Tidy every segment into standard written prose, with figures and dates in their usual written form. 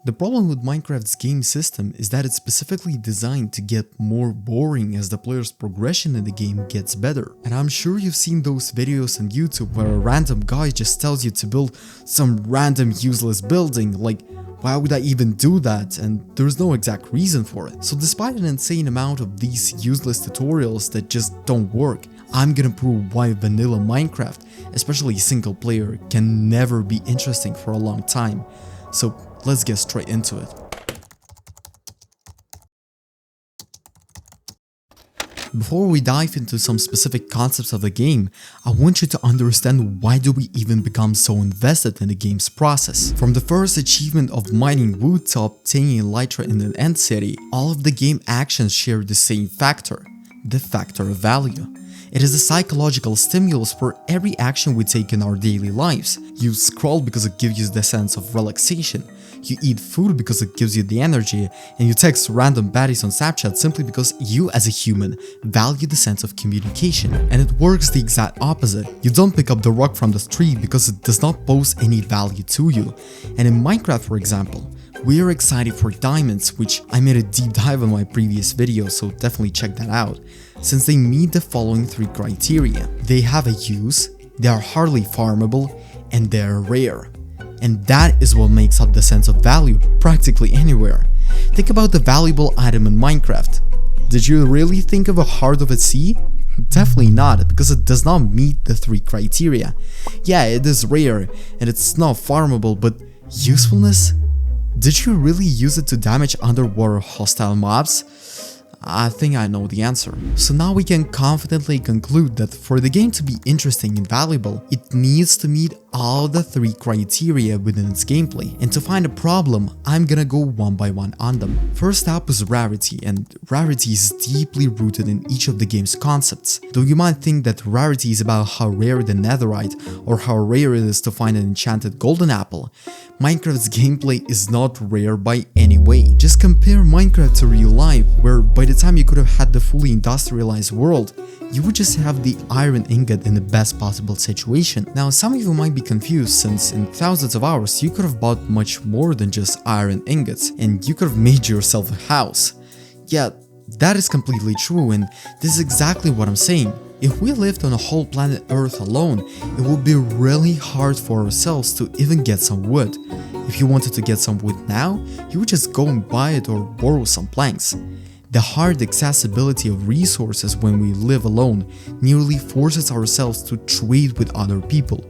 The problem with Minecraft's game system is that it's specifically designed to get more boring as the player's progression in the game gets better. And I'm sure you've seen those videos on YouTube where a random guy just tells you to build some random useless building, like why would I even do that? And there's no exact reason for it. So despite an insane amount of these useless tutorials that just don't work, I'm gonna prove why vanilla Minecraft, especially single player, can never be interesting for a long time. So let's get straight into it. Before we dive into some specific concepts of the game, I want you to understand why do we even become so invested in the game's process. From the first achievement of mining wood to obtaining elytra in an end city, all of the game actions share the same factor, the factor of value. It is a psychological stimulus for every action we take in our daily lives. You scroll because it gives you the sense of relaxation. You eat food because it gives you the energy, and you text random baddies on Snapchat simply because you as a human value the sense of communication. And it works the exact opposite. You don't pick up the rock from the street because it does not pose any value to you. And in Minecraft, for example, we are excited for diamonds, which I made a deep dive on my previous video, so definitely check that out, since they meet the following three criteria. They have a use, they are hardly farmable, and they are rare. And that is what makes up the sense of value practically anywhere. Think about the valuable item in Minecraft. Did you really think of a Heart of a Sea? Definitely not, because it does not meet the three criteria. Yeah, it is rare and it's not farmable, but usefulness? Did you really use it to damage underwater hostile mobs? I think I know the answer. So now we can confidently conclude that for the game to be interesting and valuable, it needs to meet all the three criteria within its gameplay. And to find a problem, I'm gonna go one by one on them. First up is Rarity, and Rarity is deeply rooted in each of the game's concepts. Though you might think that Rarity is about how rare the netherite or how rare it is to find an enchanted golden apple, Minecraft's gameplay is not rare by any way. Just compare Minecraft to real life, where by the time you could have had the fully industrialized world, you would just have the iron ingot in the best possible situation. Now, some of you might be confused, since in thousands of hours you could have bought much more than just iron ingots, and you could have made yourself a house. Yeah, that is completely true, and this is exactly what I'm saying. If we lived on a whole planet Earth alone, it would be really hard for ourselves to even get some wood. If you wanted to get some wood now, you would just go and buy it or borrow some planks. The hard accessibility of resources when we live alone nearly forces ourselves to trade with other people.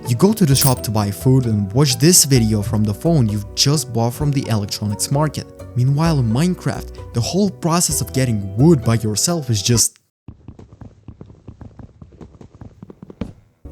You go to the shop to buy food and watch this video from the phone you've just bought from the electronics market. Meanwhile, in Minecraft, the whole process of getting wood by yourself is just...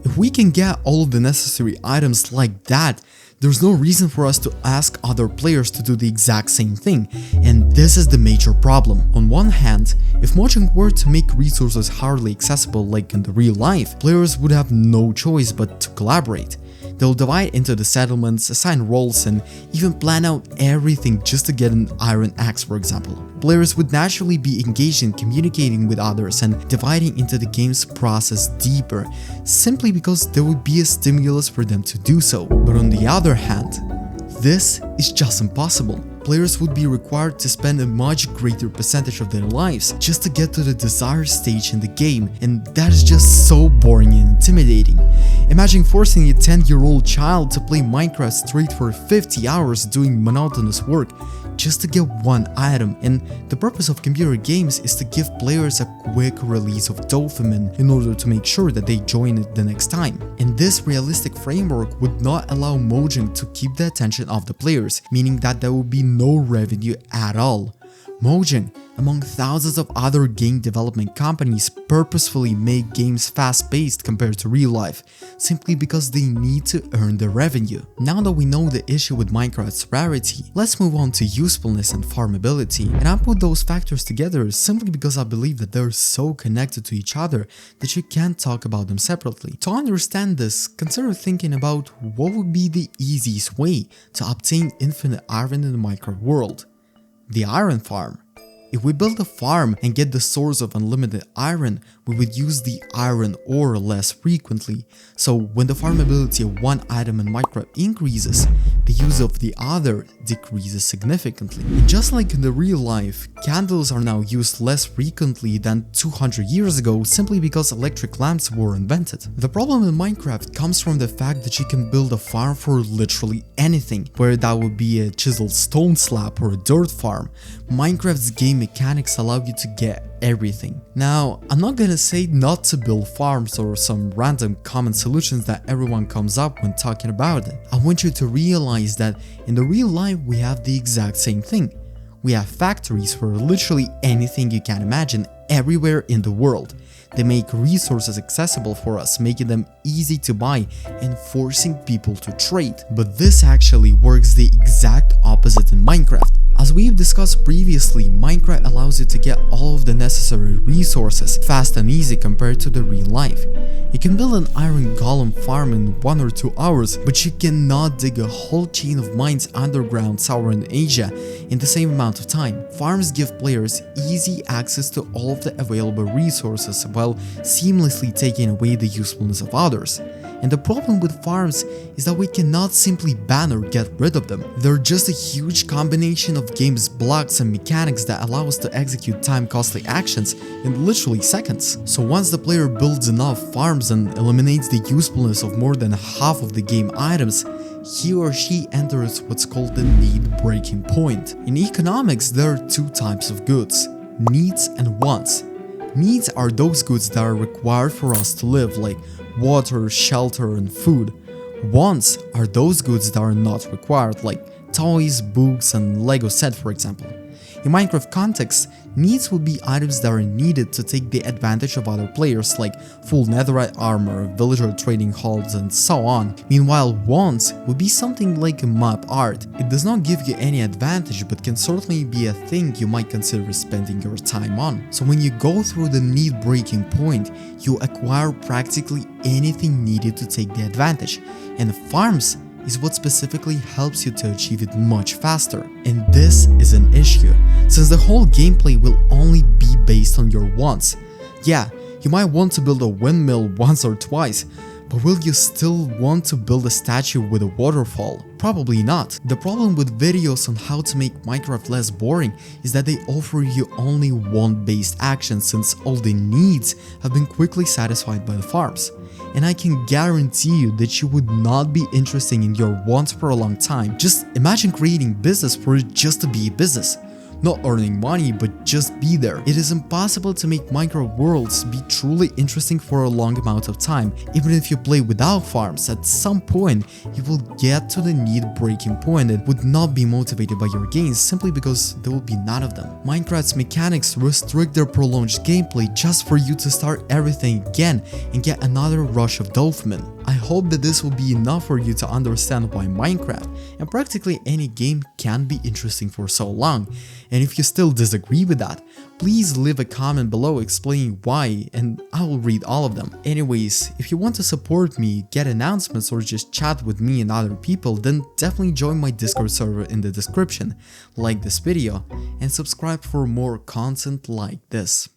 If we can get all of the necessary items like that, there's no reason for us to ask other players to do the exact same thing, and this is the major problem. On one hand, if Mojang were to make resources hardly accessible like in the real life, players would have no choice but to collaborate. They'll divide into the settlements, assign roles, and even plan out everything just to get an iron axe, for example. Players would naturally be engaged in communicating with others and dividing into the game's process deeper, simply because there would be a stimulus for them to do so. But on the other hand, this is just impossible. Players would be required to spend a much greater percentage of their lives just to get to the desired stage in the game, and that is just so boring and intimidating. Imagine forcing a 10-year-old child to play Minecraft straight for 50 hours doing monotonous work just to get one item, and the purpose of computer games is to give players a quick release of dopamine in order to make sure that they join it the next time. And this realistic framework would not allow Mojang to keep the attention of the players, meaning that there would be no revenue at all. Mojang, among thousands of other game development companies, purposefully make games fast-paced compared to real life, simply because they need to earn the revenue. Now that we know the issue with Minecraft's rarity, let's move on to usefulness and farmability. And I put those factors together simply because I believe that they're so connected to each other that you can't talk about them separately. To understand this, consider thinking about what would be the easiest way to obtain infinite iron in the Minecraft world. The iron farm. If we build a farm and get the source of unlimited iron, we would use the iron ore less frequently. So when the farmability of one item in Minecraft increases, the use of the other decreases significantly. And just like in the real life, candles are now used less frequently than 200 years ago simply because electric lamps were invented. The problem in Minecraft comes from the fact that you can build a farm for literally anything, whether that would be a chiseled stone slab or a dirt farm. Minecraft's game mechanics allow you to get everything. Now, I'm not gonna say not to build farms or some random common solutions that everyone comes up when talking about it. I want you to realize that in the real life we have the exact same thing. We have factories for literally anything you can imagine everywhere in the world. They make resources accessible for us, making them easy to buy and forcing people to trade. But this actually works the exact opposite in Minecraft. As we've discussed previously, Minecraft allows you to get all of the necessary resources fast and easy compared to the real life. You can build an iron golem farm in 1 or 2 hours, but you cannot dig a whole chain of mines underground somewhere in Asia in the same amount of time. Farms give players easy access to all of the available resources while seamlessly taking away the usefulness of others. And the problem with farms is that we cannot simply ban or get rid of them. They're just a huge combination of game's blocks and mechanics that allow us to execute time-costly actions in literally seconds. So once the player builds enough farms and eliminates the usefulness of more than half of the game items, he or she enters what's called the need breaking point. In economics, there are 2 types of goods: needs and wants. Needs are those goods that are required for us to live, like water, shelter, and food. Wants are those goods that are not required, like toys, books, and Lego set, for example. In Minecraft context, needs would be items that are needed to take the advantage of other players, like full netherite armor, villager trading halls, and so on. Meanwhile, wants would be something like map art. It does not give you any advantage, but can certainly be a thing you might consider spending your time on. So when you go through the need breaking point, you acquire practically anything needed to take the advantage, and farms is what specifically helps you to achieve it much faster. And this is an issue, since the whole gameplay will only be based on your wants. Yeah, you might want to build a windmill once or twice, but will you still want to build a statue with a waterfall? Probably not. The problem with videos on how to make Minecraft less boring is that they offer you only want-based actions, since all the needs have been quickly satisfied by the farms. And I can guarantee you that you would not be interested in your wants for a long time. Just imagine creating business for it just to be a business. Not earning money, but just be there. It is impossible to make Minecraft worlds be truly interesting for a long amount of time. Even if you play without farms, at some point you will get to the need breaking point and would not be motivated by your gains simply because there will be none of them. Minecraft's mechanics restrict their prolonged gameplay just for you to start everything again and get another rush of dopamine. I hope that this will be enough for you to understand why Minecraft and practically any game can be interesting for so long. And if you still disagree with that, please leave a comment below explaining why, and I will read all of them. Anyways, if you want to support me, get announcements, or just chat with me and other people, then definitely join my Discord server in the description, like this video, and subscribe for more content like this.